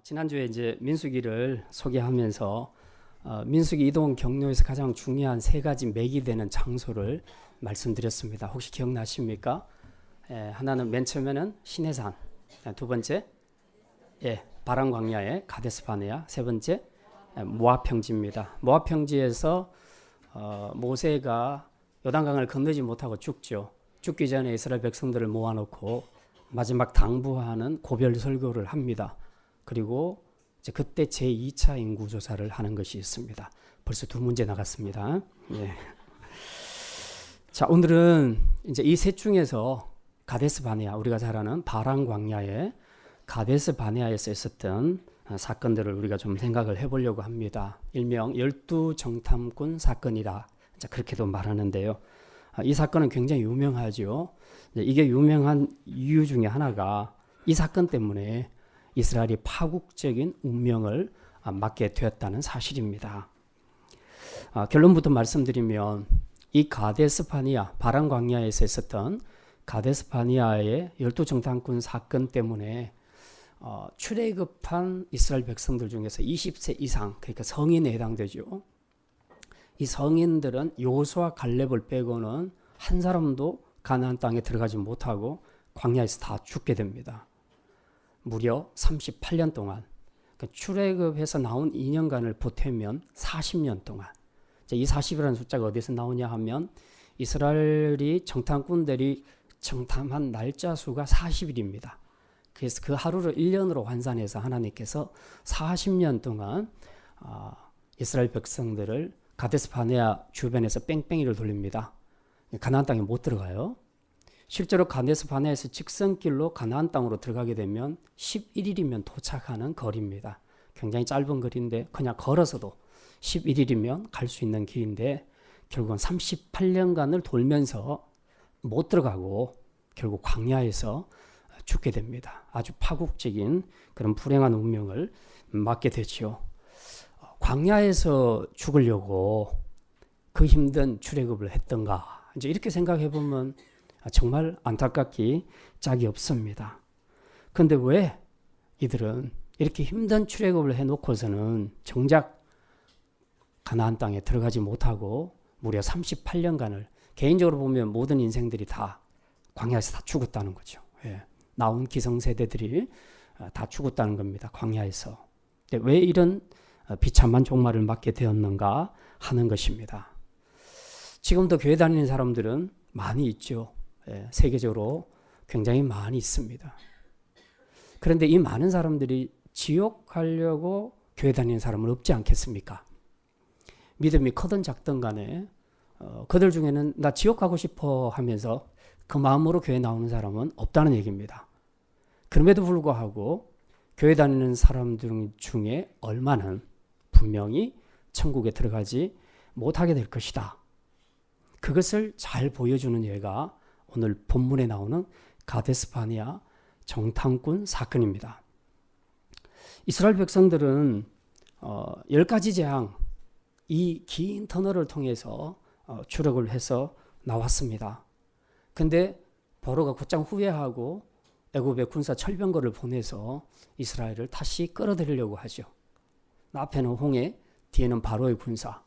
지난주에 이제 민수기를 소개하면서 민수기 이동 경로에서 가장 중요한 세 가지 맥이 되는 장소를 말씀드렸습니다. 혹시 기억나십니까? 하나는 맨 처음에는 시내산, 두 번째 바람 광야의 가데스 바네아, 세 번째 모압 평지입니다. 모압 평지에서 모세가 요단강을 건너지 못하고 죽죠. 죽기 전에 이스라엘 백성들을 모아놓고 마지막 당부하는 고별 설교를 합니다. 그리고 이제 그때 제2차 인구조사를 하는 것이 있습니다. 벌써 두 문제 나갔습니다. 예. 자, 오늘은 이제 이 셋 중에서 가데스 바네아, 우리가 잘 아는 바람 광야의 가데스 바네아에서 있었던 사건들을 우리가 좀 생각을 해보려고 합니다. 일명 12정탐꾼 사건이다. 자, 그렇게도 말하는데요. 이 사건은 굉장히 유명하죠. 이게 유명한 이유 중에 하나가 이 사건 때문에 이스라엘이 파국적인 운명을 맞게 되었다는 사실입니다. 결론부터 말씀드리면 이 가데스 바네아, 바람 광야에서 있었던 가데스 바네아의 12정탐꾼 사건 때문에 출애굽한 이스라엘 백성들 중에서 20세 이상, 그러니까 성인에 해당되죠. 이 성인들은 여호수아 갈렙을 빼고는 한 사람도 가나안 땅에 들어가지 못하고 광야에서 다 죽게 됩니다. 무려 38년 동안, 그러니까 출애굽해서 나온 2년간을 보태면 40년 동안. 이 40이라는 숫자가 어디서 나오냐 하면 이스라엘이 정탐꾼들이 정탐한 날짜 수가 40일입니다. 그래서 그 하루를 1년으로 환산해서 하나님께서 40년 동안 이스라엘 백성들을 가데스 바네아 주변에서 뺑뺑이를 돌립니다. 가나안 땅에 못 들어가요. 실제로 가데스 바네아에서 직선길로 가나안 땅으로 들어가게 되면 11일이면 도착하는 거리입니다. 굉장히 짧은 거리인데 그냥 걸어서도 11일이면 갈 수 있는 길인데 결국은 38년간을 돌면서 못 들어가고 결국 광야에서 죽게 됩니다. 아주 파국적인 그런 불행한 운명을 맞게 되죠. 광야에서 죽으려고 그 힘든 출애굽을 했던가, 이제 이렇게 생각해 보면 정말 안타깝기 짝이 없습니다. 그런데 왜 이들은 이렇게 힘든 출애굽을 해놓고서는 정작 가나안 땅에 들어가지 못하고 무려 38년간을, 개인적으로 보면 모든 인생들이 다 광야에서 다 죽었다는 거죠. 나온 기성세대들이 다 죽었다는 겁니다. 광야에서. 근데 왜 이런 비참한 종말을 맞게 되었는가 하는 것입니다. 지금도 교회 다니는 사람들은 많이 있죠. 세계적으로 굉장히 많이 있습니다. 그런데 이 많은 사람들이 지옥 가려고 교회 다니는 사람은 없지 않겠습니까? 믿음이 크든 작든 간에 그들 중에는 나 지옥 가고 싶어 하면서 그 마음으로 교회 나오는 사람은 없다는 얘기입니다. 그럼에도 불구하고 교회 다니는 사람들 중에 얼마는 분명히 천국에 들어가지 못하게 될 것이다. 그것을 잘 보여주는 예가 오늘 본문에 나오는 가데스 바네아 정탐꾼 사건입니다. 이스라엘 백성들은 10가지 재앙, 이 긴 터널을 통해서 출애굽을 해서 나왔습니다. 근데 바로가 곧장 후회하고 애굽의 군사 철병거를 보내서 이스라엘을 다시 끌어들이려고 하죠. 앞에는 홍해, 뒤에는 바로의 군사.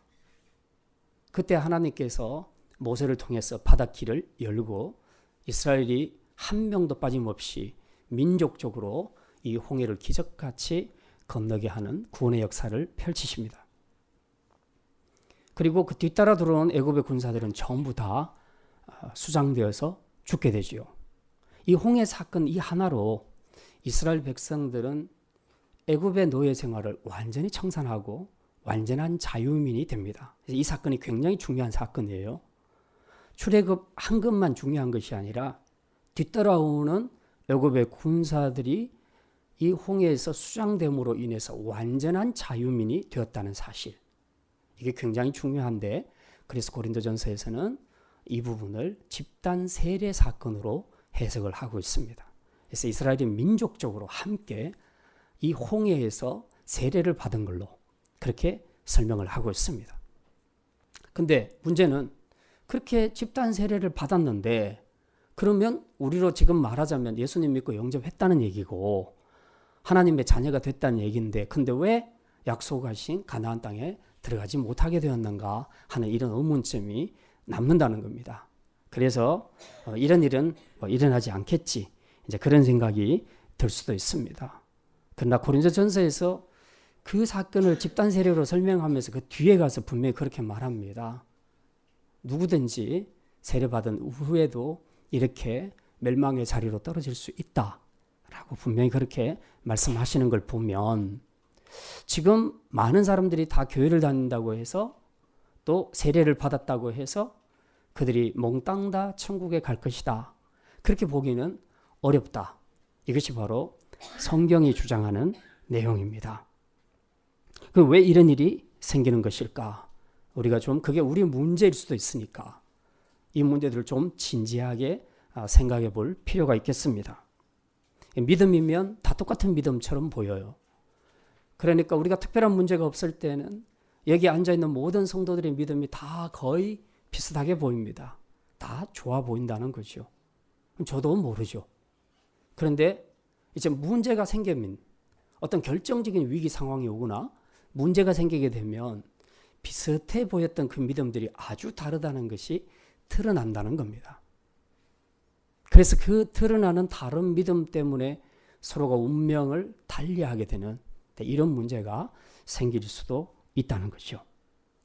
그때 하나님께서 모세를 통해서 바닷길을 열고 이스라엘이 한 명도 빠짐없이 민족적으로 이 홍해를 기적같이 건너게 하는 구원의 역사를 펼치십니다. 그리고 그 뒤따라 들어온 애굽의 군사들은 전부 다 수장되어서 죽게 되지요. 이 홍해 사건 이 하나로 이스라엘 백성들은 애굽의 노예 생활을 완전히 청산하고 완전한 자유민이 됩니다. 이 사건이 굉장히 중요한 사건이에요. 출애굽 한 것만 중요한 것이 아니라 뒤따라오는 애굽의 군사들이 이 홍해에서 수장됨으로 인해서 완전한 자유민이 되었다는 사실. 이게 굉장히 중요한데, 그래서 고린도전서에서는 이 부분을 집단 세례 사건으로 해석을 하고 있습니다. 그래서 이스라엘이 민족적으로 함께 이 홍해에서 세례를 받은 걸로 그렇게 설명을 하고 있습니다. 근데 문제는 그렇게 집단 세례를 받았는데 그러면 우리로 지금 말하자면 예수님 믿고 영접했다는 얘기고 하나님의 자녀가 됐다는 얘기인데 근데 왜 약속하신 가나안 땅에 들어가지 못하게 되었는가 하는 이런 의문점이 남는다는 겁니다. 그래서 이런 일은 일어나지 않겠지. 이제 그런 생각이 들 수도 있습니다. 그러나 고린도전서에서 그 사건을 집단 세례로 설명하면서 그 뒤에 가서 분명히 그렇게 말합니다. 누구든지 세례받은 후에도 이렇게 멸망의 자리로 떨어질 수 있다라고 분명히 그렇게 말씀하시는 걸 보면 지금 많은 사람들이 다 교회를 다닌다고 해서 또 세례를 받았다고 해서 그들이 몽땅 다 천국에 갈 것이다. 그렇게 보기는 어렵다. 이것이 바로 성경이 주장하는 내용입니다. 왜 이런 일이 생기는 것일까? 우리가 좀 그게 우리 문제일 수도 있으니까 이 문제들을 좀 진지하게 생각해 볼 필요가 있겠습니다. 믿음이면 다 똑같은 믿음처럼 보여요. 그러니까 우리가 특별한 문제가 없을 때는 여기 앉아있는 모든 성도들의 믿음이 다 거의 비슷하게 보입니다. 다 좋아 보인다는 거죠. 저도 모르죠. 그런데 이제 문제가 생기면 어떤 결정적인 위기 상황이 오거나 문제가 생기게 되면 비슷해 보였던 그 믿음들이 아주 다르다는 것이 드러난다는 겁니다. 그래서 그 드러나는 다른 믿음 때문에 서로가 운명을 달리하게 되는 이런 문제가 생길 수도 있다는 거죠.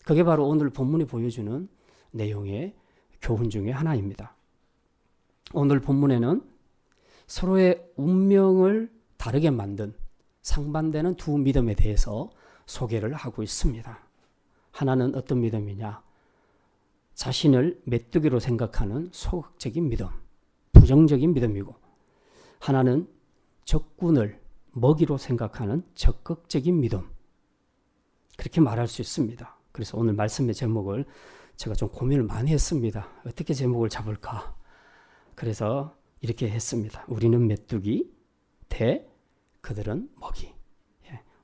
그게 바로 오늘 본문이 보여주는 내용의 교훈 중에 하나입니다. 오늘 본문에는 서로의 운명을 다르게 만든 상반되는 두 믿음에 대해서 소개를 하고 있습니다. 하나는 어떤 믿음이냐? 자신을 메뚜기로 생각하는 소극적인 믿음, 부정적인 믿음이고, 하나는 적군을 먹이로 생각하는 적극적인 믿음. 그렇게 말할 수 있습니다. 그래서 오늘 말씀의 제목을 제가 좀 고민을 많이 했습니다. 어떻게 제목을 잡을까? 그래서 이렇게 했습니다. 우리는 메뚜기 대 그들은 먹이.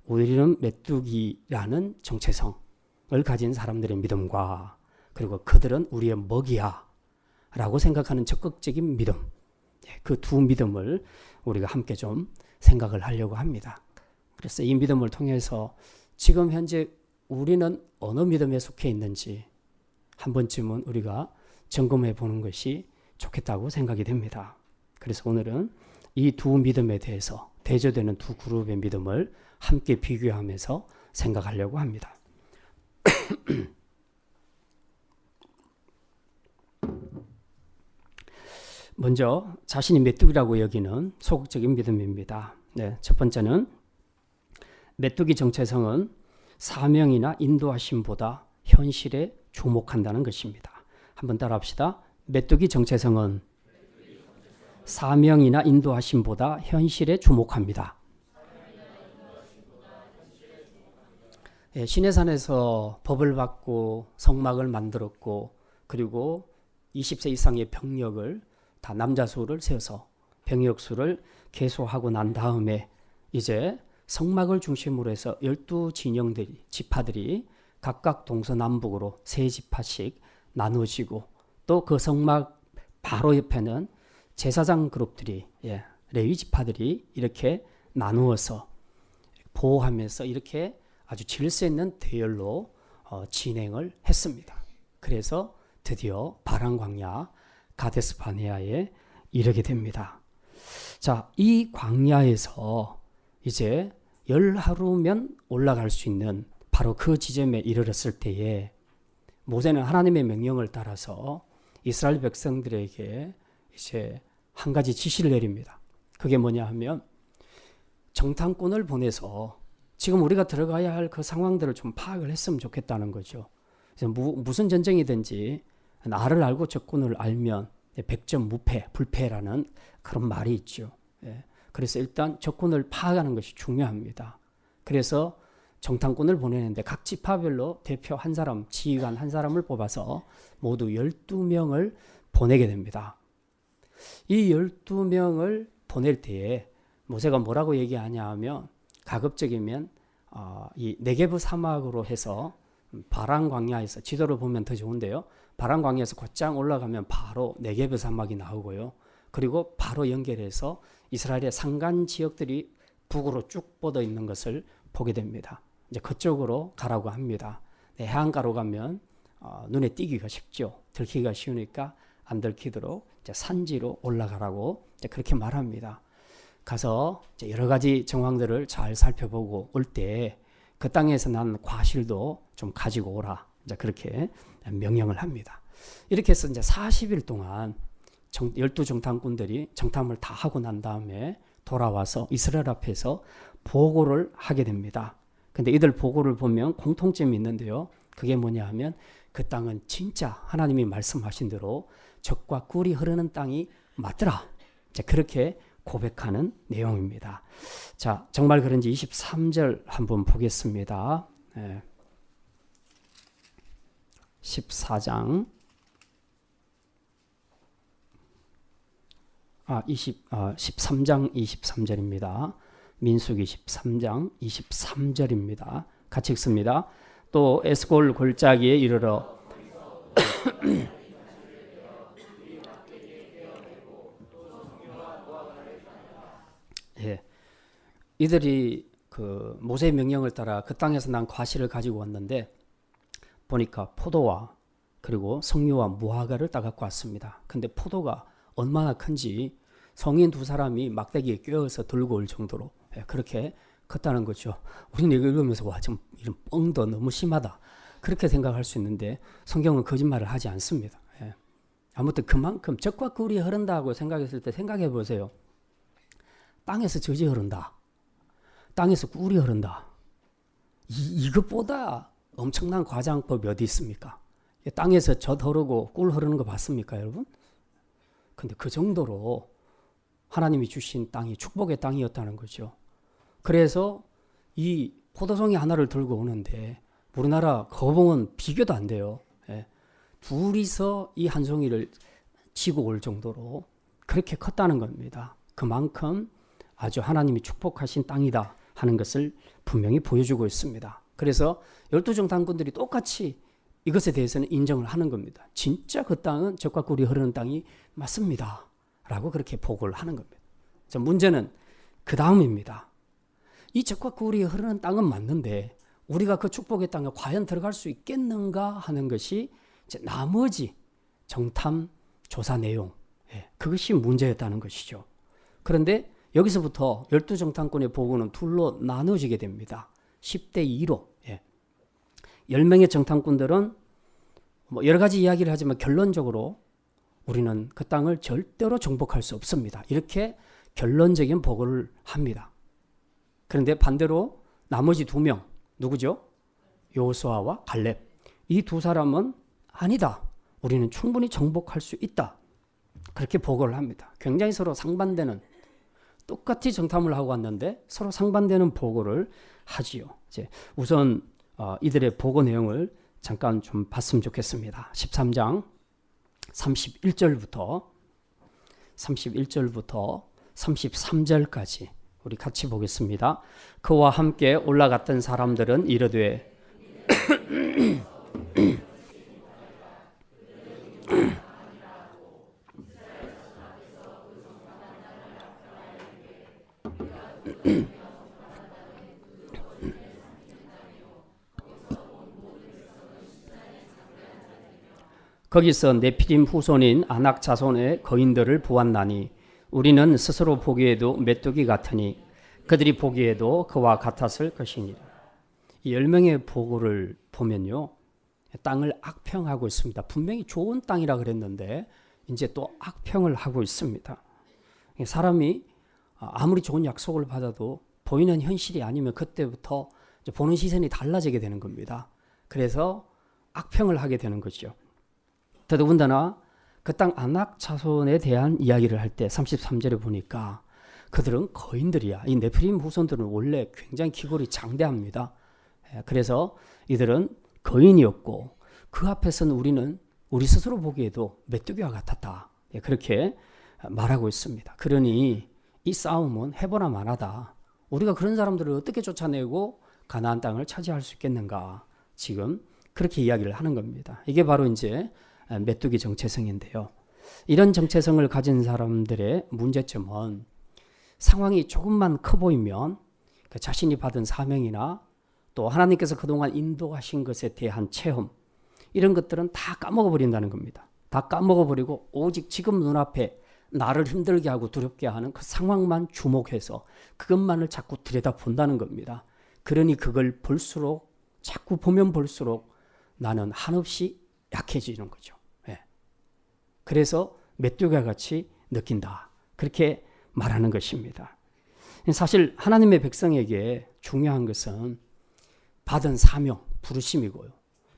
우리는 메뚜기라는 정체성을 가진 사람들의 믿음과 그리고 그들은 우리의 먹이야 라고 생각하는 적극적인 믿음, 그 두 믿음을 우리가 함께 좀 생각을 하려고 합니다. 그래서 이 믿음을 통해서 지금 현재 우리는 어느 믿음에 속해 있는지 한 번쯤은 우리가 점검해 보는 것이 좋겠다고 생각이 됩니다. 그래서 오늘은 이 두 믿음에 대해서 대조되는 두 그룹의 믿음을 함께 비교하면서 생각하려고 합니다. 먼저 자신이 메뚜기라고 여기는 소극적인 믿음입니다. 첫 번째는 메뚜기 정체성은 사명이나 인도하심보다 현실에 주목한다는 것입니다. 한번 따라합시다. 메뚜기 정체성은 사명이나 인도하심보다 현실에 주목합니다. 시내산에서 법을 받고 성막을 만들었고 그리고 20세 이상의 병력을 다 남자 수를 세워서 병력 수를 개소하고 난 다음에 이제 성막을 중심으로 해서 12진영들이 지파들이 각각 동서남북으로 세 지파씩 나누어지고 또 그 성막 바로 옆에는 제사장 그룹들이 레위 지파들이 이렇게 나누어서 보호하면서 이렇게 아주 질서 있는 대열로 진행을 했습니다. 그래서 드디어 바란 광야 가데스 바네아에 이르게 됩니다. 자, 이 광야에서 이제 10하루면 올라갈 수 있는 바로 그 지점에 이르렀을 때에 모세는 하나님의 명령을 따라서 이스라엘 백성들에게 이제 한 가지 지시를 내립니다. 그게 뭐냐 하면 정탐꾼을 보내서 지금 우리가 들어가야 할 그 상황들을 좀 파악을 했으면 좋겠다는 거죠. 그래서 무슨 전쟁이든지 나를 알고 적군을 알면 백전 무패, 불패라는 그런 말이 있죠. 그래서 일단 적군을 파악하는 것이 중요합니다. 그래서 정탐꾼을 보내는데 각 지파별로 대표 한 사람, 지휘관 한 사람을 뽑아서 모두 12명을 보내게 됩니다. 이 12명을 보낼 때에 모세가 뭐라고 얘기하냐 하면 가급적이면 이 네게브 사막으로 해서 바란 광야에서 지도를 보면 더 좋은데요. 바란 광야에서 곧장 올라가면 바로 네게브 사막이 나오고요. 그리고 바로 연결해서 이스라엘의 산간 지역들이 북으로 쭉 뻗어 있는 것을 보게 됩니다. 이제 그쪽으로 가라고 합니다. 해안가로 가면 눈에 띄기가 쉽죠. 들키기가 쉬우니까 안 들키도록 이제 산지로 올라가라고 이제 그렇게 말합니다. 가서 이제 여러 가지 정황들을 잘 살펴보고 올 때 그 땅에서 난 과실도 좀 가지고 오라. 이제 그렇게 명령을 합니다. 이렇게 해서 이제 40일 동안 12정탐꾼들이 정탐을 다 하고 난 다음에 돌아와서 이스라엘 앞에서 보고를 하게 됩니다. 근데 이들 보고를 보면 공통점이 있는데요. 그게 뭐냐 하면 그 땅은 진짜 하나님이 말씀하신 대로 젖과 꿀이 흐르는 땅이 맞더라. 이제 그렇게 고백하는 내용입니다. 자, 정말 그런지 23절 한번 보겠습니다. 14장 13장 23절입니다. 민수기 13장 23절입니다. 같이 읽습니다. 또 에스골 골짜기에 이르러 예, 이들이 그 모세의 명령을 따라 그 땅에서 난 과실을 가지고 왔는데 보니까 포도와 그리고 석류와 무화과를 따갖고 왔습니다. 근데 포도가 얼마나 큰지 성인 두 사람이 막대기에 꿰어서 들고 올 정도로 그렇게 컸다는 거죠. 우리는 이거 읽으면서 와, 좀 이런 뻥도 너무 심하다. 그렇게 생각할 수 있는데 성경은 거짓말을 하지 않습니다. 아무튼 그만큼 젖과 꿀이 흐른다고 생각했을 때 생각해 보세요. 땅에서 젖이 흐른다. 땅에서 꿀이 흐른다. 이것보다 엄청난 과장법이 어디 있습니까? 땅에서 젖 흐르고 꿀 흐르는 거 봤습니까, 여러분? 근데 그 정도로 하나님이 주신 땅이 축복의 땅이었다는 거죠. 그래서 이 포도송이 하나를 들고 오는데 우리나라 거봉은 비교도 안 돼요. 둘이서 이 한 송이를 지고 올 정도로 그렇게 컸다는 겁니다. 그만큼 아주 하나님이 축복하신 땅이다 하는 것을 분명히 보여주고 있습니다. 그래서 12정탐꾼들이 똑같이 이것에 대해서는 인정을 하는 겁니다. 진짜 그 땅은 젖과 꿀이 흐르는 땅이 맞습니다. 라고 그렇게 보고를 하는 겁니다. 자, 문제는 그 다음입니다. 이 젖과 꿀이 흐르는 땅은 맞는데 우리가 그 축복의 땅에 과연 들어갈 수 있겠는가 하는 것이 이제 나머지 정탐 조사 내용, 그것이 문제였다는 것이죠. 그런데 여기서부터 12정탐꾼의 보고는 둘로 나눠지게 됩니다. 10대 2로. 10명의 정탐꾼들은 뭐 여러 가지 이야기를 하지만 결론적으로 우리는 그 땅을 절대로 정복할 수 없습니다. 이렇게 결론적인 보고를 합니다. 그런데 반대로 나머지 2명, 누구죠? 여호수아와 갈렙. 이 두 사람은 아니다. 우리는 충분히 정복할 수 있다. 그렇게 보고를 합니다. 굉장히 서로 상반되는, 똑같이 정탐을 하고 왔는데 서로 상반되는 보고를 하지요. 이제 우선 이들의 보고 내용을 잠깐 좀 봤으면 좋겠습니다. 13장 31절부터 33절까지 우리 같이 보겠습니다. 그와 함께 올라갔던 사람들은 이르되 거기서 네피림 후손인 아낙 자손의 거인들을 보았나니 우리는 스스로 보기에도 메뚜기 같으니 그들이 보기에도 그와 같았을 것이니라. 이 10명의 보고를 보면요, 땅을 악평하고 있습니다. 분명히 좋은 땅이라 그랬는데 이제 또 악평을 하고 있습니다. 사람이 아무리 좋은 약속을 받아도 보이는 현실이 아니면 그때부터 보는 시선이 달라지게 되는 겁니다. 그래서 악평을 하게 되는 거죠. 더더군다나 그 땅 아낙 자손에 대한 이야기를 할 때 33절에 보니까 그들은 거인들이야. 이 네피림 후손들은 원래 굉장히 기골이 장대합니다. 그래서 이들은 거인이었고 그 앞에서는 우리는 우리 스스로 보기에도 메뚜기와 같았다. 그렇게 말하고 있습니다. 그러니 이 싸움은 해보나 마나다. 우리가 그런 사람들을 어떻게 쫓아내고 가나안 땅을 차지할 수 있겠는가. 지금 그렇게 이야기를 하는 겁니다. 이게 바로 이제 메뚜기 정체성인데요. 이런 정체성을 가진 사람들의 문제점은 상황이 조금만 커 보이면 그 자신이 받은 사명이나 또 하나님께서 그동안 인도하신 것에 대한 체험, 이런 것들은 다 까먹어버린다는 겁니다. 다 까먹어버리고 오직 지금 눈앞에 나를 힘들게 하고 두렵게 하는 그 상황만 주목해서 그것만을 자꾸 들여다본다는 겁니다. 그러니 그걸 볼수록, 자꾸 보면 볼수록 나는 한없이 약해지는 거죠. 예. 그래서 메뚜기와 같이 느낀다. 그렇게 말하는 것입니다. 사실 하나님의 백성에게 중요한 것은 받은 사명, 부르심이고요.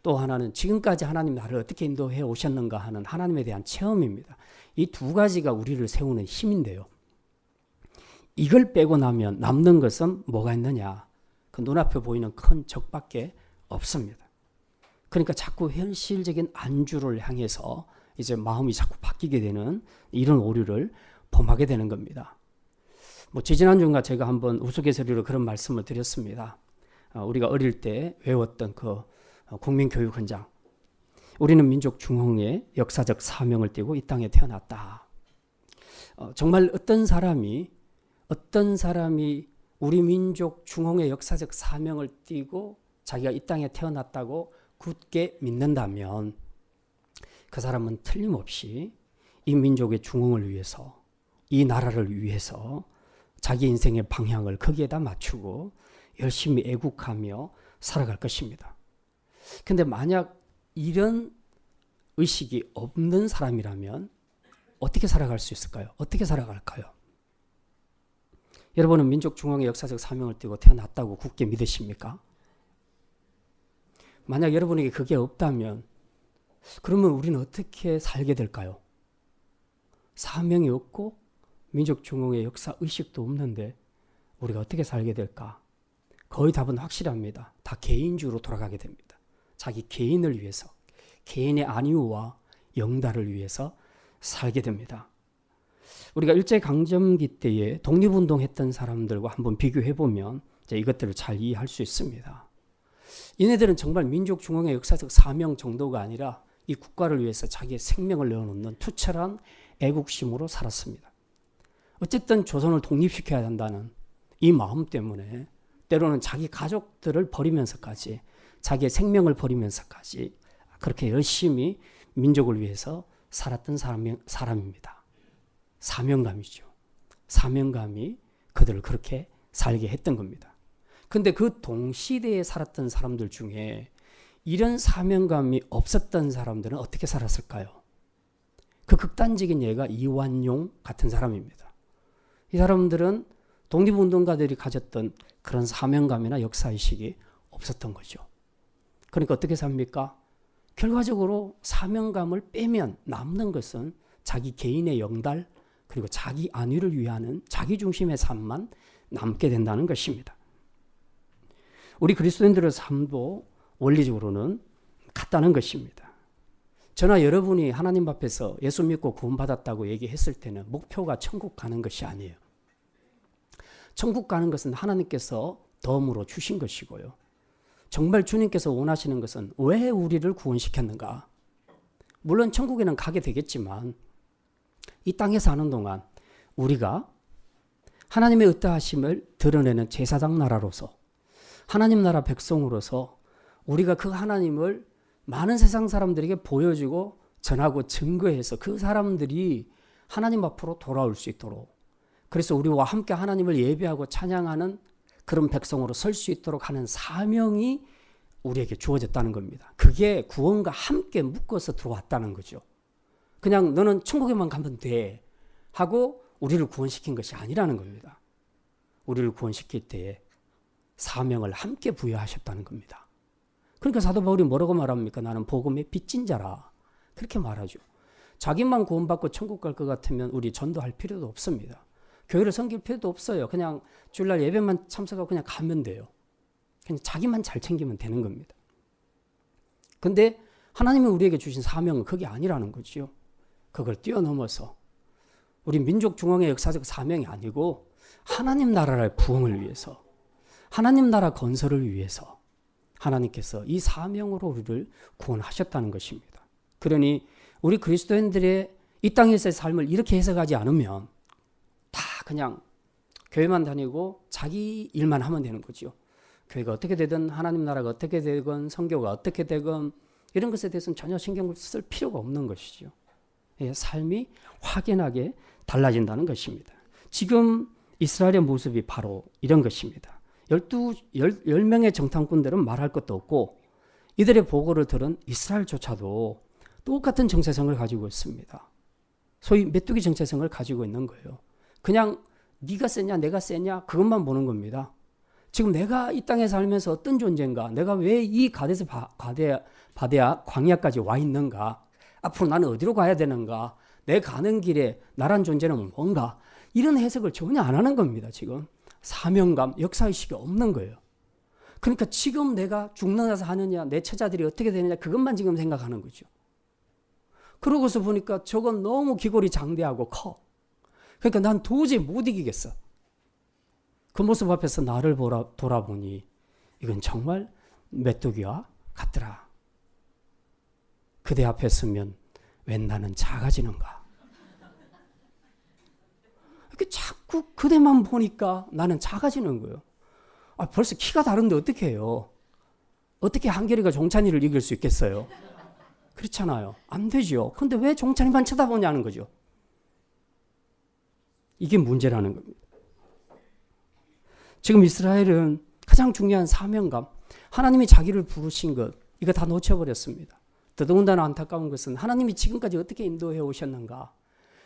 또 하나는 지금까지 하나님 나를 어떻게 인도해 오셨는가 하는 하나님에 대한 체험입니다. 이 두 가지가 우리를 세우는 힘인데요. 이걸 빼고 나면 남는 것은 뭐가 있느냐? 그 눈앞에 보이는 큰 적밖에 없습니다. 그러니까 자꾸 현실적인 안주를 향해서 이제 마음이 자꾸 바뀌게 되는 이런 오류를 범하게 되는 겁니다. 지지난주인가 제가 한번 우스갯소리로 그런 말씀을 드렸습니다. 우리가 어릴 때 외웠던 그 국민교육 현장. 우리는 민족 중흥의 역사적 사명을 띠고 이 땅에 태어났다. 정말 어떤 사람이 우리 민족 중흥의 역사적 사명을 띠고 자기가 이 땅에 태어났다고 굳게 믿는다면 그 사람은 틀림없이 이 민족의 중흥을 위해서, 이 나라를 위해서 자기 인생의 방향을 거기에다 맞추고 열심히 애국하며 살아갈 것입니다. 근데 만약 이런 의식이 없는 사람이라면 어떻게 살아갈 수 있을까요? 어떻게 살아갈까요? 여러분은 민족 중흥의 역사적 사명을 띠고 태어났다고 굳게 믿으십니까? 만약 여러분에게 그게 없다면 그러면 우리는 어떻게 살게 될까요? 사명이 없고 민족 중흥의 역사 의식도 없는데 우리가 어떻게 살게 될까? 거의 답은 확실합니다. 다 개인주로 돌아가게 됩니다. 자기 개인을 위해서, 개인의 안위와 영달을 위해서 살게 됩니다. 우리가 일제강점기 때에 독립운동했던 사람들과 한번 비교해보면 이것들을 잘 이해할 수 있습니다. 얘네들은 정말 민족 중흥의 역사적 사명 정도가 아니라 이 국가를 위해서 자기의 생명을 내어놓는 투철한 애국심으로 살았습니다. 어쨌든 조선을 독립시켜야 한다는 이 마음 때문에 때로는 자기 가족들을 버리면서까지, 자기의 생명을 버리면서까지 그렇게 열심히 민족을 위해서 살았던 사람입니다. 사명감이죠. 사명감이 그들을 그렇게 살게 했던 겁니다. 근데 그 동시대에 살았던 사람들 중에 이런 사명감이 없었던 사람들은 어떻게 살았을까요? 그 극단적인 예가 이완용 같은 사람입니다. 이 사람들은 독립운동가들이 가졌던 그런 사명감이나 역사의식이 없었던 거죠. 그러니까 어떻게 삽니까? 결과적으로 사명감을 빼면 남는 것은 자기 개인의 영달, 그리고 자기 안위를 위하는 자기 중심의 삶만 남게 된다는 것입니다. 우리 그리스도인들의 삶도 원리적으로는 같다는 것입니다. 저나 여러분이 하나님 앞에서 예수 믿고 구원받았다고 얘기했을 때는 목표가 천국 가는 것이 아니에요. 천국 가는 것은 하나님께서 덤으로 주신 것이고요. 정말 주님께서 원하시는 것은 왜 우리를 구원시켰는가? 물론 천국에는 가게 되겠지만 이 땅에 사는 동안 우리가 하나님의 의타하심을 드러내는 제사장 나라로서, 하나님 나라 백성으로서 우리가 그 하나님을 많은 세상 사람들에게 보여주고 전하고 증거해서 그 사람들이 하나님 앞으로 돌아올 수 있도록, 그래서 우리와 함께 하나님을 예배하고 찬양하는 그런 백성으로 설 수 있도록 하는 사명이 우리에게 주어졌다는 겁니다. 그게 구원과 함께 묶어서 들어왔다는 거죠. 그냥 너는 천국에만 가면 돼 하고 우리를 구원시킨 것이 아니라는 겁니다. 우리를 구원시킬 때에 사명을 함께 부여하셨다는 겁니다. 그러니까 사도 바울이 뭐라고 말합니까? 나는 복음의 빚진 자라. 그렇게 말하죠. 자기만 구원받고 천국 갈 것 같으면 우리 전도할 필요도 없습니다. 교회를 섬길 필요도 없어요. 그냥 주일날 예배만 참석하고 그냥 가면 돼요. 그냥 자기만 잘 챙기면 되는 겁니다. 근데 하나님이 우리에게 주신 사명은 그게 아니라는 거죠. 그걸 뛰어넘어서 우리 민족 중앙의 역사적 사명이 아니고 하나님 나라의 부흥을 위해서, 하나님 나라 건설을 위해서 하나님께서 이 사명으로 우리를 구원하셨다는 것입니다. 그러니 우리 그리스도인들의 이 땅에서의 삶을 이렇게 해석하지 않으면 다 그냥 교회만 다니고 자기 일만 하면 되는 거죠. 교회가 어떻게 되든 하나님 나라가 어떻게 되건 선교가 어떻게 되건 이런 것에 대해서는 전혀 신경을 쓸 필요가 없는 것이죠. 삶이 확연하게 달라진다는 것입니다. 지금 이스라엘의 모습이 바로 이런 것입니다. 10명의 정탐꾼들은 말할 것도 없고 이들의 보고를 들은 이스라엘조차도 똑같은 정체성을 가지고 있습니다. 소위 메뚜기 정체성을 가지고 있는 거예요. 그냥 네가 세냐 내가 세냐 그것만 보는 겁니다. 지금 내가 이 땅에 살면서 어떤 존재인가, 내가 왜 이 가데스 바데아 광야까지 와 있는가, 앞으로 나는 어디로 가야 되는가, 내 가는 길에 나란 존재는 뭔가, 이런 해석을 전혀 안 하는 겁니다. 지금 사명감, 역사의식이 없는 거예요. 그러니까 지금 내가 죽는 데서 하느냐, 내 처자들이 어떻게 되느냐 그것만 지금 생각하는 거죠. 그러고서 보니까 저건 너무 기골이 장대하고 커. 그러니까 난 도저히 못 이기겠어. 그 모습 앞에서 나를 돌아보니 이건 정말 메뚜기와 같더라. 그대 앞에 서면 웬 나는 작아지는가. 이렇게 자꾸 그대만 보니까 나는 작아지는 거예요. 벌써 키가 다른데 어떻게 해요? 어떻게 한결이가 종찬이를 이길 수 있겠어요? 그렇잖아요. 안 되죠. 근데 왜 종찬이만 쳐다보냐는 거죠. 이게 문제라는 겁니다. 지금 이스라엘은 가장 중요한 사명감, 하나님이 자기를 부르신 것, 이거 다 놓쳐버렸습니다. 더더군다나 안타까운 것은 하나님이 지금까지 어떻게 인도해 오셨는가,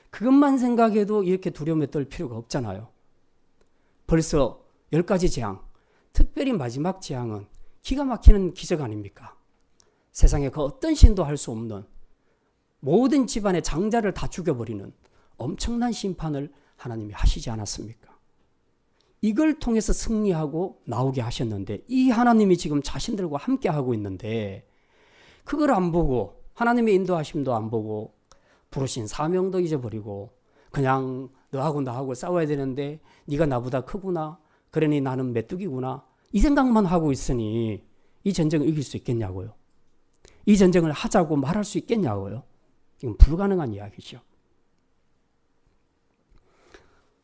그것만 생각해도 이렇게 두려움에 떨 필요가 없잖아요. 벌써 10가지 재앙, 특별히 마지막 재앙은 기가 막히는 기적 아닙니까? 세상에 그 어떤 신도 할 수 없는, 모든 집안의 장자를 다 죽여버리는 엄청난 심판을 하나님이 하시지 않았습니까? 이걸 통해서 승리하고 나오게 하셨는데, 이 하나님이 지금 자신들과 함께 하고 있는데 그걸 안 보고, 하나님의 인도하심도 안 보고, 부르신 사명도 잊어버리고 그냥 너하고 나하고 싸워야 되는데 네가 나보다 크구나, 그러니 나는 메뚜기구나, 이 생각만 하고 있으니 이 전쟁을 이길 수 있겠냐고요. 이 전쟁을 하자고 말할 수 있겠냐고요. 이건 불가능한 이야기죠.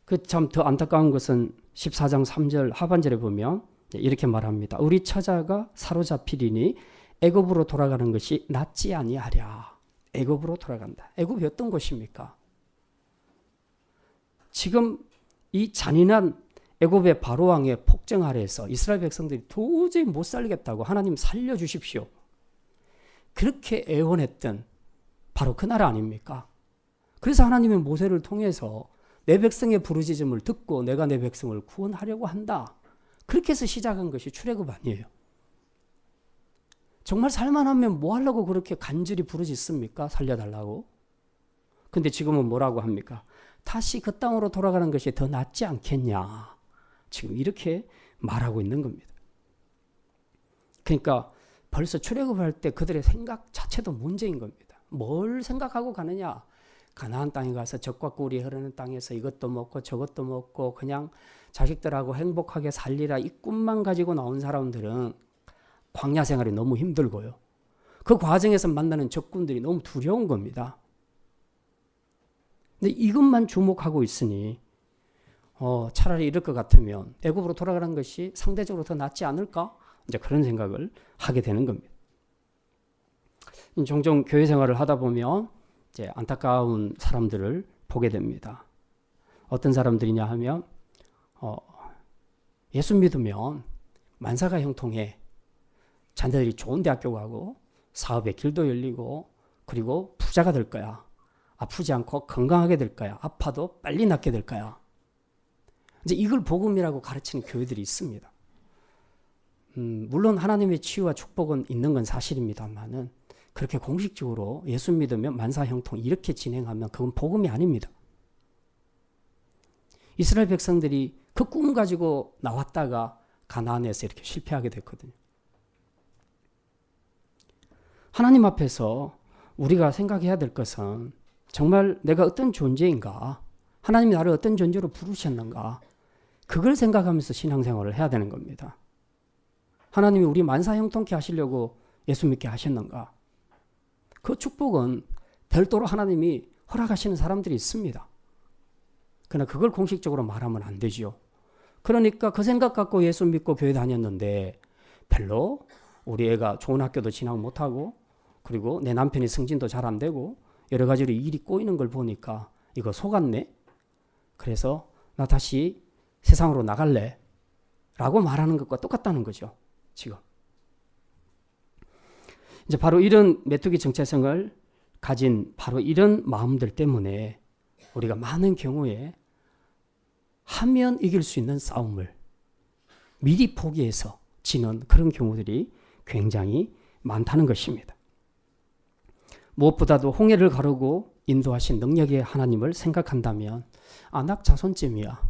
그 참 더 안타까운 것은 14장 3절 하반절에 보면 이렇게 말합니다. 우리 처자가 사로잡히리니 애굽으로 돌아가는 것이 낫지 아니하랴. 애굽으로 돌아간다. 애굽이 어떤 곳입니까? 지금 이 잔인한 애굽의 바로왕의 폭정 아래에서 이스라엘 백성들이 도저히 못 살겠다고 하나님 살려주십시오, 그렇게 애원했던 바로 그 나라 아닙니까? 그래서 하나님이 모세를 통해서 내 백성의 부르짖음을 듣고 내가 내 백성을 구원하려고 한다, 그렇게 해서 시작한 것이 출애굽 아니에요. 정말 살만하면 뭐 하려고 그렇게 간절히 부르짖습니까? 살려달라고. 근데 지금은 뭐라고 합니까? 다시 그 땅으로 돌아가는 것이 더 낫지 않겠냐, 지금 이렇게 말하고 있는 겁니다. 그러니까 벌써 출애굽할 때 그들의 생각 자체도 문제인 겁니다. 뭘 생각하고 가느냐? 가나안 땅에 가서 젖과 꿀이 흐르는 땅에서 이것도 먹고 저것도 먹고 그냥 자식들하고 행복하게 살리라, 이 꿈만 가지고 나온 사람들은 광야 생활이 너무 힘들고요, 그 과정에서 만나는 적군들이 너무 두려운 겁니다. 근데 이것만 주목하고 있으니 차라리 이럴 것 같으면 애굽으로 돌아가는 것이 상대적으로 더 낫지 않을까? 이제 그런 생각을 하게 되는 겁니다. 종종 교회 생활을 하다 보면 이제 안타까운 사람들을 보게 됩니다. 어떤 사람들이냐 하면 예수 믿으면 만사가 형통해, 자녀들이 좋은 대학교 가고 사업의 길도 열리고 그리고 부자가 될 거야, 아프지 않고 건강하게 될 거야, 아파도 빨리 낫게 될 거야. 이제 이걸 복음이라고 가르치는 교회들이 있습니다. 물론 하나님의 치유와 축복은 있는 건 사실입니다만은 그렇게 공식적으로 예수 믿으면 만사형통 이렇게 진행하면 그건 복음이 아닙니다. 이스라엘 백성들이 그 꿈 가지고 나왔다가 가나안에서 이렇게 실패하게 됐거든요. 하나님 앞에서 우리가 생각해야 될 것은 정말 내가 어떤 존재인가, 하나님이 나를 어떤 존재로 부르셨는가, 그걸 생각하면서 신앙생활을 해야 되는 겁니다. 하나님이 우리 만사형통케 하시려고 예수 믿게 하셨는가? 그 축복은 별도로 하나님이 허락하시는 사람들이 있습니다. 그러나 그걸 공식적으로 말하면 안 되죠. 그러니까 그 생각 갖고 예수 믿고 교회 다녔는데 별로 우리 애가 좋은 학교도 진학 못하고 그리고 내 남편이 승진도 잘 안 되고 여러 가지로 일이 꼬이는 걸 보니까 이거 속았네. 그래서 나 다시 세상으로 나갈래 라고 말하는 것과 똑같다는 거죠. 지금 이제 바로 이런 메뚜기 정체성을 가진 바로 이런 마음들 때문에 우리가 많은 경우에 하면 이길 수 있는 싸움을 미리 포기해서 지는 그런 경우들이 굉장히 많다는 것입니다. 무엇보다도 홍해를 가르고 인도하신 능력의 하나님을 생각한다면 안악자손쯤이야.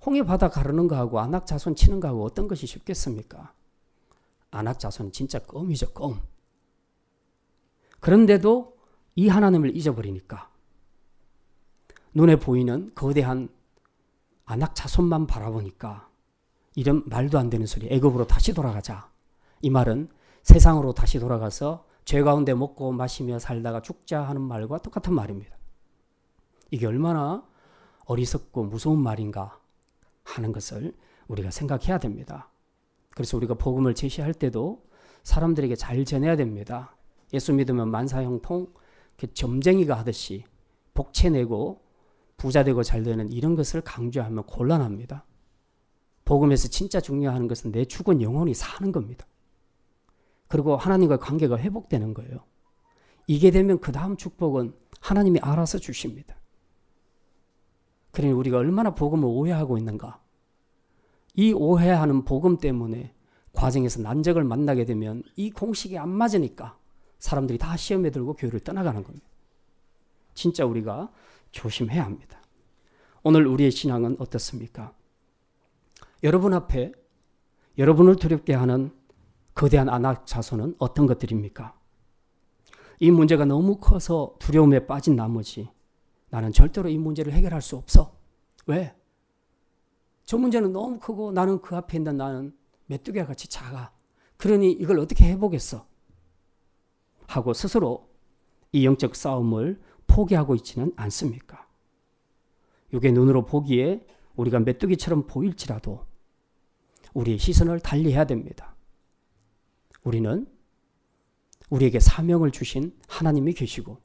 홍해 바다 가르는 거하고 안악자손 치는 거하고 어떤 것이 쉽겠습니까? 안악자손은 진짜 껌이죠, 껌. 그런데도 이 하나님을 잊어버리니까 눈에 보이는 거대한 안악자손만 바라보니까 이런 말도 안 되는 소리, 애굽으로 다시 돌아가자. 이 말은 세상으로 다시 돌아가서 죄 가운데 먹고 마시며 살다가 죽자 하는 말과 똑같은 말입니다. 이게 얼마나 어리석고 무서운 말인가 하는 것을 우리가 생각해야 됩니다. 그래서 우리가 복음을 제시할 때도 사람들에게 잘 전해야 됩니다. 예수 믿으면 만사형통, 점쟁이가 하듯이 복채내고 부자 되고 잘 되는 이런 것을 강조하면 곤란합니다. 복음에서 진짜 중요한 것은 내 죽은 영혼이 사는 겁니다. 그리고 하나님과 관계가 회복되는 거예요. 이게 되면 그 다음 축복은 하나님이 알아서 주십니다. 그러니 우리가 얼마나 복음을 오해하고 있는가. 이 오해하는 복음 때문에 과정에서 난적을 만나게 되면 이 공식이 안 맞으니까 사람들이 다 시험에 들고 교회를 떠나가는 겁니다. 진짜 우리가 조심해야 합니다. 오늘 우리의 신앙은 어떻습니까? 여러분 앞에 여러분을 두렵게 하는 거대한 안악자손은 어떤 것들입니까? 이 문제가 너무 커서 두려움에 빠진 나머지 나는 절대로 이 문제를 해결할 수 없어. 왜? 저 문제는 너무 크고 나는 그 앞에 있는 나는 메뚜기와 같이 작아. 그러니 이걸 어떻게 해보겠어? 하고 스스로 이 영적 싸움을 포기하고 있지는 않습니까? 육의 눈으로 보기에 우리가 메뚜기처럼 보일지라도 우리의 시선을 달리해야 됩니다. 우리는 우리에게 사명을 주신 하나님이 계시고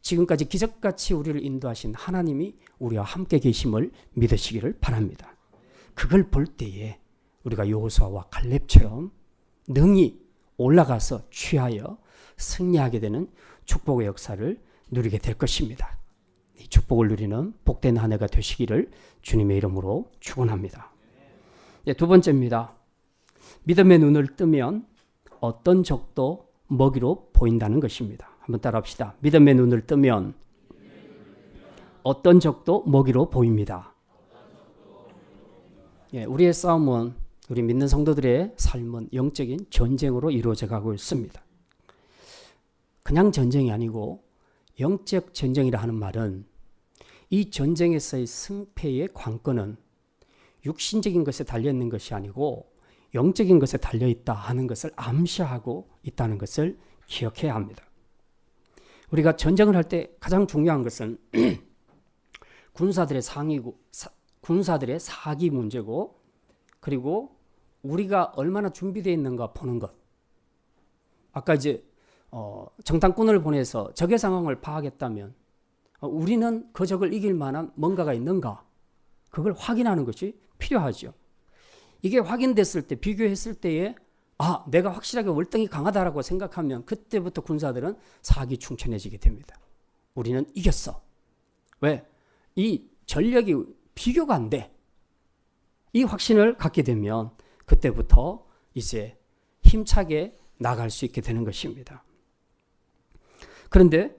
지금까지 기적같이 우리를 인도하신 하나님이 우리와 함께 계심을 믿으시기를 바랍니다. 그걸 볼 때에 우리가 여호수아와 갈렙처럼 능히 올라가서 취하여 승리하게 되는 축복의 역사를 누리게 될 것입니다. 이 축복을 누리는 복된 한 해가 되시기를 주님의 이름으로 축원합니다. 두 번째입니다. 믿음의 눈을 뜨면 어떤 적도 먹이로 보인다는 것입니다. 한번 따라합시다. 믿음의 눈을 뜨면 어떤 적도 먹이로 보입니다. 우리의 싸움은 우리 믿는 성도들의 삶은 영적인 전쟁으로 이루어져 가고 있습니다. 그냥 전쟁이 아니고 영적 전쟁이라 하는 말은 이 전쟁에서의 승패의 관건은 육신적인 것에 달려있는 것이 아니고 영적인 것에 달려있다 하는 것을 암시하고 있다는 것을 기억해야 합니다. 우리가 전쟁을 할 때 가장 중요한 것은 군사들의 사기 문제고 그리고 우리가 얼마나 준비되어 있는가 보는 것. 아까 이제 정탐꾼을 보내서 적의 상황을 파악했다면 우리는 그 적을 이길 만한 뭔가가 있는가 그걸 확인하는 것이 필요하죠. 이게 확인됐을 때 비교했을 때에 내가 확실하게 월등히 강하다라고 생각하면 그때부터 군사들은 사기충천해지게 됩니다. 우리는 이겼어. 왜? 이 전력이 비교가 안 돼. 이 확신을 갖게 되면 그때부터 이제 힘차게 나갈 수 있게 되는 것입니다. 그런데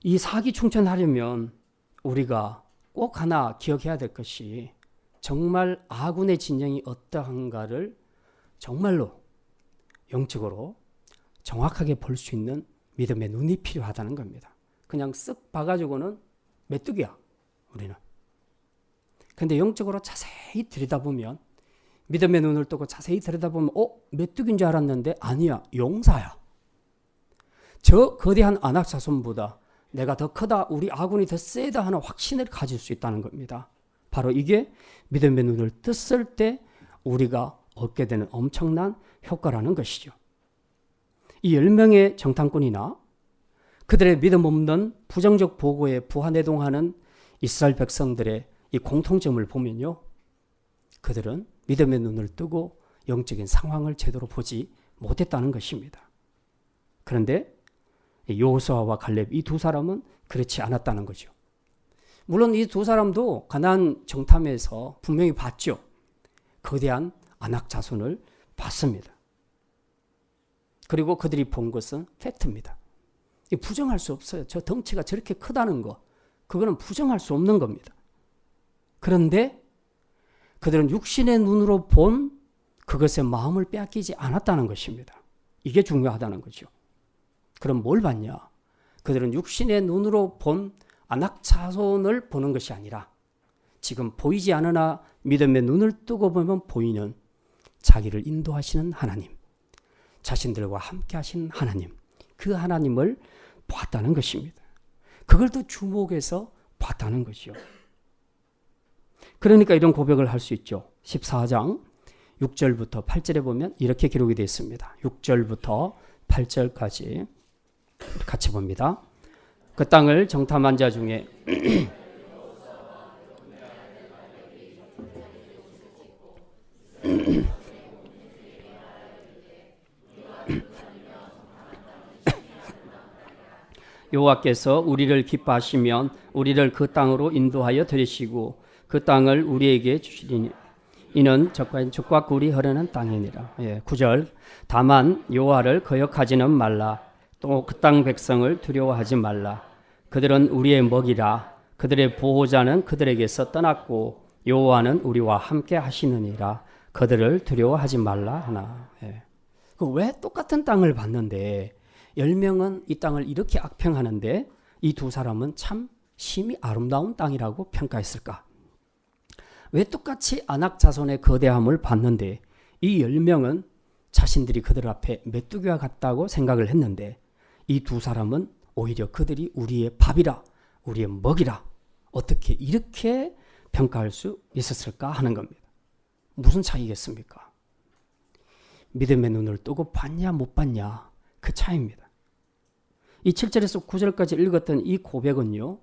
이 사기충천하려면 우리가 꼭 하나 기억해야 될 것이 정말 아군의 진영이 어떠한가를 정말로 영적으로 정확하게 볼 수 있는 믿음의 눈이 필요하다는 겁니다. 그냥 쓱 봐가지고는 메뚜기야 우리는. 근데 영적으로 자세히 들여다보면 믿음의 눈을 뜨고 자세히 들여다보면 메뚜기인 줄 알았는데 아니야, 용사야. 저 거대한 안악자손보다 내가 더 크다, 우리 아군이 더 세다 하는 확신을 가질 수 있다는 겁니다. 바로 이게 믿음의 눈을 떴을 때 우리가 얻게 되는 엄청난 효과라는 것이죠. 이 10명의 정탐꾼이나 그들의 믿음 없는 부정적 보고에 부하내동하는 이스라엘 백성들의 이 공통점을 보면요, 그들은 믿음의 눈을 뜨고 영적인 상황을 제대로 보지 못했다는 것입니다. 그런데 여호수아와 갈렙 이 두 사람은 그렇지 않았다는 거죠. 물론 이 두 사람도 가나안 정탐에서 분명히 봤죠. 거대한 아낙 자손을 봤습니다. 그리고 그들이 본 것은 팩트입니다. 부정할 수 없어요. 저 덩치가 저렇게 크다는 거, 그거는 부정할 수 없는 겁니다. 그런데 그들은 육신의 눈으로 본 그것의 마음을 빼앗기지 않았다는 것입니다. 이게 중요하다는 거죠. 그럼 뭘 봤냐? 그들은 육신의 눈으로 본 아낙 자손을 보는 것이 아니라 지금 보이지 않으나 믿음의 눈을 뜨고 보면 보이는 자기를 인도하시는 하나님, 자신들과 함께 하신 하나님, 그 하나님을 봤다는 것입니다. 그걸 또 주목해서 봤다는 것이요. 그러니까 이런 고백을 할 수 있죠. 14장 6절부터 8절에 보면 이렇게 기록이 되어 있습니다. 6절부터 8절까지 같이 봅니다. 그 땅을 정탐한 자 중에 여호와께서 우리를 기뻐하시면 우리를 그 땅으로 인도하여 들이시고 그 땅을 우리에게 주시리니 이는 적과 꿀이 흐르는 땅이니라. 9절 다만 여호와를 거역하지는 말라. 또 그 땅 백성을 두려워하지 말라. 그들은 우리의 먹이라. 그들의 보호자는 그들에게서 떠났고 여호와는 우리와 함께 하시느니라. 그들을 두려워하지 말라 하나. 왜 똑같은 땅을 봤는데 10명은 이 땅을 이렇게 악평하는데 이 두 사람은 참 심히 아름다운 땅이라고 평가했을까? 왜 똑같이 아낙 자손의 거대함을 봤는데 이 10명은 자신들이 그들 앞에 메뚜기와 같다고 생각을 했는데 이 두 사람은 오히려 그들이 우리의 밥이라, 우리의 먹이라, 어떻게 이렇게 평가할 수 있었을까 하는 겁니다. 무슨 차이겠습니까? 믿음의 눈을 뜨고 봤냐 못 봤냐, 그 차이입니다. 이 7절에서 9절까지 읽었던 이 고백은요,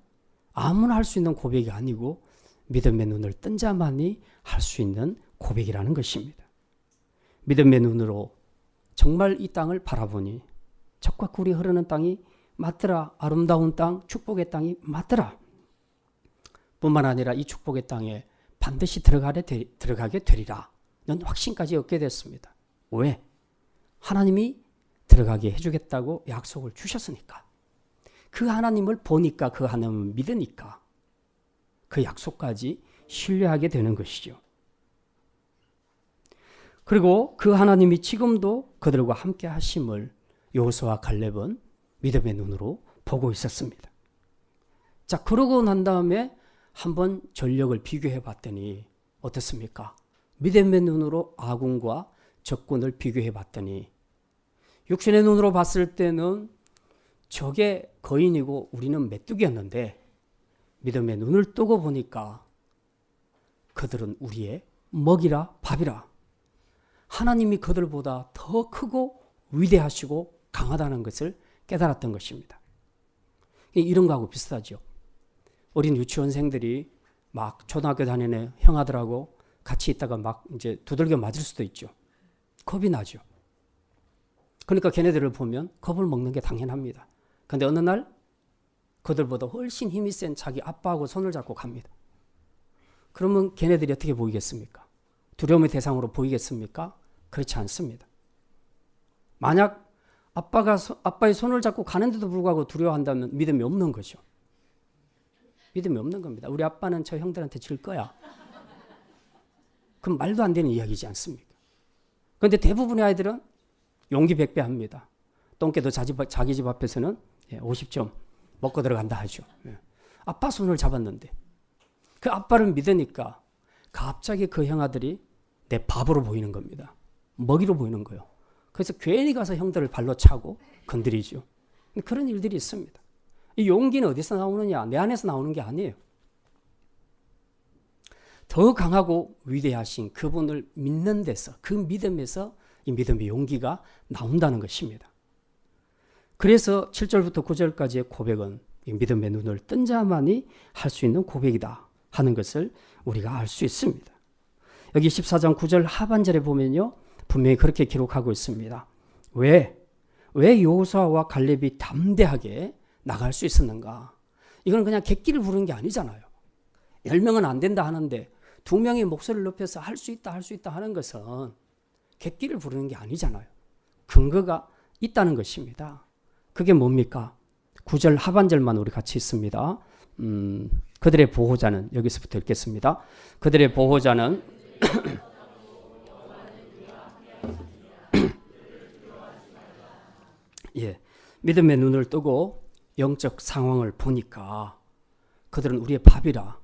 아무나 할 수 있는 고백이 아니고 믿음의 눈을 뜬 자만이 할 수 있는 고백이라는 것입니다. 믿음의 눈으로 정말 이 땅을 바라보니 적과 꿀이 흐르는 땅이 맞더라. 아름다운 땅, 축복의 땅이 맞더라. 뿐만 아니라 이 축복의 땅에 반드시 들어가게 되리라. 는 확신까지 얻게 됐습니다. 왜? 하나님이 들어가게 해주겠다고 약속을 주셨으니까. 그 하나님을 보니까, 그 하나님을 믿으니까 그 약속까지 신뢰하게 되는 것이죠. 그리고 그 하나님이 지금도 그들과 함께 하심을 여호수아와 갈렙은 믿음의 눈으로 보고 있었습니다. 자, 그러고 난 다음에 한번 전력을 비교해 봤더니 어떻습니까? 믿음의 눈으로 아군과 적군을 비교해 봤더니 육신의 눈으로 봤을 때는 적의 거인이고 우리는 메뚜기였는데 믿음의 눈을 뜨고 보니까 그들은 우리의 먹이라 밥이라. 하나님이 그들보다 더 크고 위대하시고 강하다는 것을 깨달았던 것입니다. 이런 거하고 비슷하죠. 어린 유치원생들이 막 초등학교 다니는 형아들하고 같이 있다가 막 이제 두들겨 맞을 수도 있죠. 겁이 나죠. 그러니까 걔네들을 보면 겁을 먹는 게 당연합니다. 그런데 어느 날 그들보다 훨씬 힘이 센 자기 아빠하고 손을 잡고 갑니다. 그러면 걔네들이 어떻게 보이겠습니까? 두려움의 대상으로 보이겠습니까? 그렇지 않습니다. 만약 아빠의 손을 잡고 가는데도 불구하고 두려워한다면 믿음이 없는 거죠. 믿음이 없는 겁니다. 우리 아빠는 저 형들한테 질 거야. 그럼 말도 안 되는 이야기지 않습니까? 그런데 대부분의 아이들은 용기 백배합니다. 똥개도 자기 집 앞에서는 50점 먹고 들어간다 하죠. 아빠 손을 잡았는데 그 아빠를 믿으니까 갑자기 그 형아들이 내 밥으로 보이는 겁니다. 먹이로 보이는 거예요. 그래서 괜히 가서 형들을 발로 차고 건드리죠. 그런 일들이 있습니다. 이 용기는 어디서 나오느냐? 내 안에서 나오는 게 아니에요. 더 강하고 위대하신 그분을 믿는 데서, 그 믿음에서 이 믿음의 용기가 나온다는 것입니다. 그래서 7절부터 9절까지의 고백은 이 믿음의 눈을 뜬 자만이 할 수 있는 고백이다 하는 것을 우리가 알 수 있습니다. 여기 14장 9절 하반절에 보면요, 분명히 그렇게 기록하고 있습니다. 왜 여호수아와 갈렙이 담대하게 나갈 수 있었는가? 이건 그냥 객기를 부르는 게 아니잖아요. 10명은 안 된다 하는데 2명의 목소리를 높여서 할 수 있다 하는 것은 객기를 부르는 게 아니잖아요. 근거가 있다는 것입니다. 그게 뭡니까? 9절 하반절만 우리 같이 있습니다. 그들의 보호자는, 여기서부터 읽겠습니다. 그들의 보호자는 믿음의 눈을 뜨고 영적 상황을 보니까 그들은 우리의 밥이라.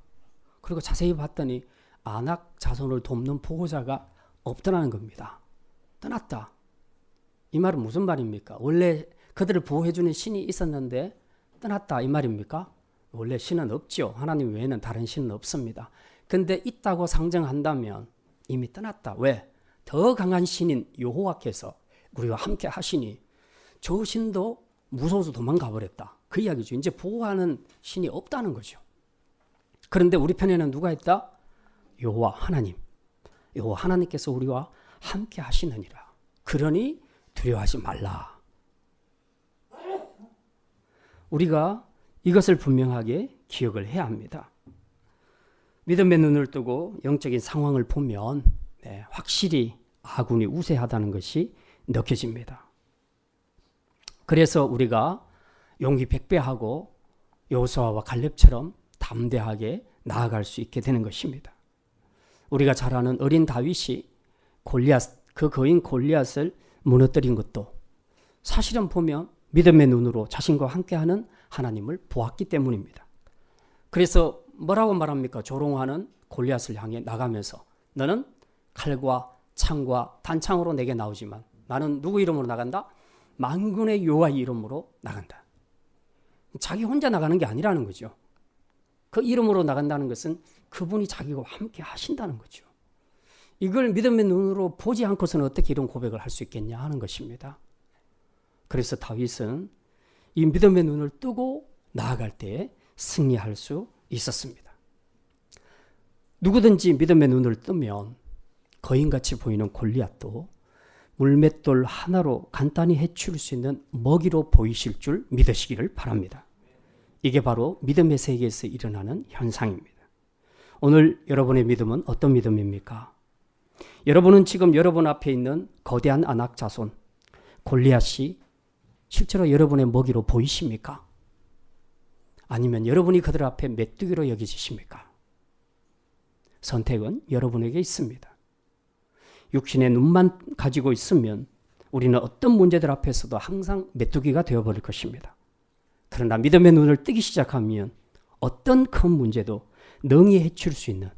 그리고 자세히 봤더니 아낙 자손을 돕는 보호자가 없더라는 겁니다. 떠났다. 이 말은 무슨 말입니까? 원래 그들을 보호해주는 신이 있었는데 떠났다 이 말입니까? 원래 신은 없죠. 하나님 외에는 다른 신은 없습니다. 근데 있다고 상정한다면 이미 떠났다. 왜? 더 강한 신인 여호와께서 우리와 함께 하시니 저 신도 무서워서 도망가 버렸다. 그 이야기죠. 이제 보호하는 신이 없다는 거죠. 그런데 우리 편에는 누가 있다? 여호와 하나님. 여호와 하나님께서 우리와 함께 하시느니라. 그러니 두려워하지 말라. 우리가 이것을 분명하게 기억을 해야 합니다. 믿음의 눈을 뜨고 영적인 상황을 보면 확실히 아군이 우세하다는 것이 느껴집니다. 그래서 우리가 용기 백배하고 여호수아와 갈렙처럼 담대하게 나아갈 수 있게 되는 것입니다. 우리가 잘 아는 어린 다윗이 그 거인 골리앗을 무너뜨린 것도 사실은 보면 믿음의 눈으로 자신과 함께하는 하나님을 보았기 때문입니다. 그래서 뭐라고 말합니까? 조롱하는 골리앗을 향해 나가면서 너는 칼과 창과 단창으로 내게 나오지만 나는 누구 이름으로 나간다? 만군의 여호와의 이름으로 나간다. 자기 혼자 나가는 게 아니라는 거죠. 그 이름으로 나간다는 것은 그분이 자기와 함께 하신다는 거죠. 이걸 믿음의 눈으로 보지 않고서는 어떻게 이런 고백을 할 수 있겠냐 하는 것입니다. 그래서 다윗은 이 믿음의 눈을 뜨고 나아갈 때 승리할 수 있었습니다. 누구든지 믿음의 눈을 뜨면 거인같이 보이는 골리앗도 물맷돌 하나로 간단히 해칠 수 있는 먹이로 보이실 줄 믿으시기를 바랍니다. 이게 바로 믿음의 세계에서 일어나는 현상입니다. 오늘 여러분의 믿음은 어떤 믿음입니까? 여러분은 지금 여러분 앞에 있는 거대한 아낙 자손 골리앗이 실제로 여러분의 먹이로 보이십니까? 아니면 여러분이 그들 앞에 메뚜기로 여기십니까? 선택은 여러분에게 있습니다. 육신의 눈만 가지고 있으면 우리는 어떤 문제들 앞에서도 항상 메뚜기가 되어버릴 것입니다. 그러나 믿음의 눈을 뜨기 시작하면 어떤 큰 문제도 능히 해칠 수 있는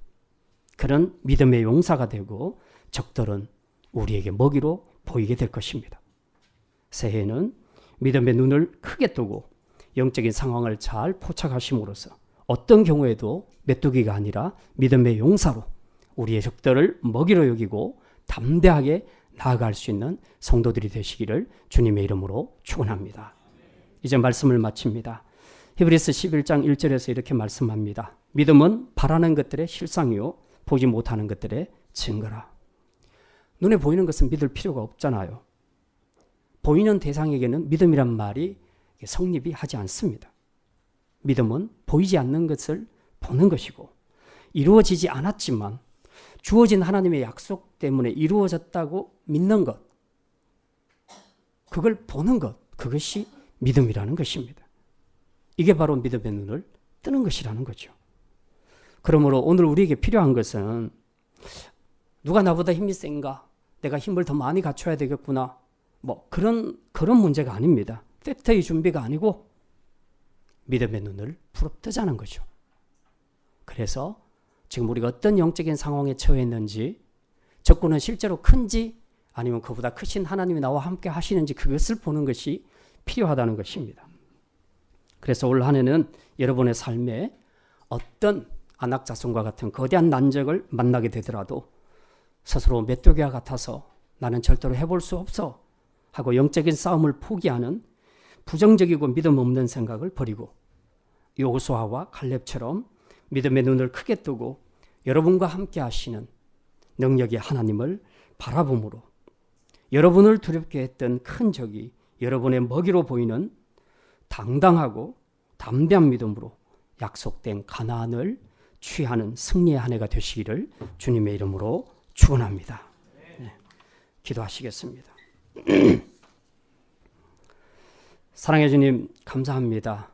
그런 믿음의 용사가 되고 적들은 우리에게 먹이로 보이게 될 것입니다. 새해에는 믿음의 눈을 크게 뜨고 영적인 상황을 잘 포착하심으로써 어떤 경우에도 메뚜기가 아니라 믿음의 용사로 우리의 적들을 먹이로 여기고 담대하게 나아갈 수 있는 성도들이 되시기를 주님의 이름으로 축원합니다. 이제 말씀을 마칩니다. 히브리서 11장 1절에서 이렇게 말씀합니다. 믿음은 바라는 것들의 실상이요 보지 못하는 것들의 증거라. 눈에 보이는 것은 믿을 필요가 없잖아요. 보이는 대상에게는 믿음이란 말이 성립이 하지 않습니다. 믿음은 보이지 않는 것을 보는 것이고 이루어지지 않았지만 주어진 하나님의 약속 때문에 이루어졌다고 믿는 것, 그걸 보는 것, 그것이 믿음이라는 것입니다. 이게 바로 믿음의 눈을 뜨는 것이라는 거죠. 그러므로 오늘 우리에게 필요한 것은 누가 나보다 힘이 센가? 내가 힘을 더 많이 갖춰야 되겠구나. 그런 문제가 아닙니다. 팩트의 준비가 아니고 믿음의 눈을 부릅뜨자는 거죠. 그래서 지금 우리가 어떤 영적인 상황에 처해 있는지, 적군은 실제로 큰지 아니면 그보다 크신 하나님이 나와 함께 하시는지 그것을 보는 것이 필요하다는 것입니다. 그래서 올 한 해는 여러분의 삶에 어떤 안악자손과 같은 거대한 난적을 만나게 되더라도 스스로 메뚜기와 같아서 나는 절대로 해볼 수 없어 하고 영적인 싸움을 포기하는 부정적이고 믿음 없는 생각을 버리고 여호수아와 갈렙처럼 믿음의 눈을 크게 뜨고 여러분과 함께 하시는 능력의 하나님을 바라봄으로 여러분을 두렵게 했던 큰 적이 여러분의 먹이로 보이는 당당하고 담대한 믿음으로 약속된 가나안을 취하는 승리의 한 해가 되시기를 주님의 이름으로 축원합니다. 네, 기도하시겠습니다. 사랑해 주님, 감사합니다.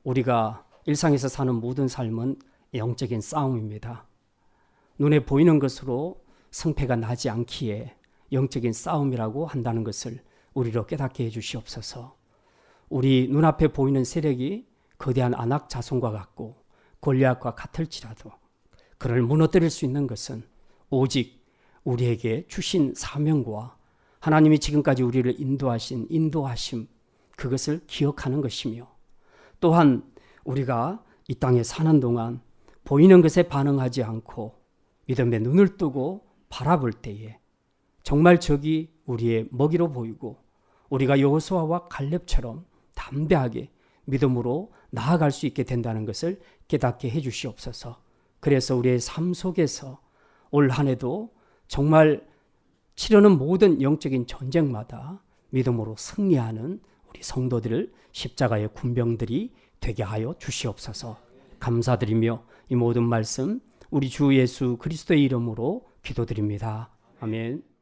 우리가 일상에서 사는 모든 삶은 영적인 싸움입니다. 눈에 보이는 것으로 승패가 나지 않기에 영적인 싸움이라고 한다는 것을 우리로 깨닫게 해주시옵소서. 우리 눈앞에 보이는 세력이 거대한 아낙 자손과 같고 골리앗과 같을지라도 그를 무너뜨릴 수 있는 것은 오직 우리에게 주신 사명과 하나님이 지금까지 우리를 인도하신 인도하심, 그것을 기억하는 것이며, 또한 우리가 이 땅에 사는 동안 보이는 것에 반응하지 않고 믿음의 눈을 뜨고 바라볼 때에 정말 적이 우리의 먹이로 보이고 우리가 여호수아와 갈렙처럼 담대하게 믿음으로 나아갈 수 있게 된다는 것을 깨닫게 해 주시옵소서. 그래서 우리의 삶 속에서 올 한 해도 정말 치르는 모든 영적인 전쟁마다 믿음으로 승리하는 우리 성도들을 십자가의 군병들이 되게 하여 주시옵소서. 감사드리며 이 모든 말씀 우리 주 예수 그리스도의 이름으로 기도드립니다. 아멘.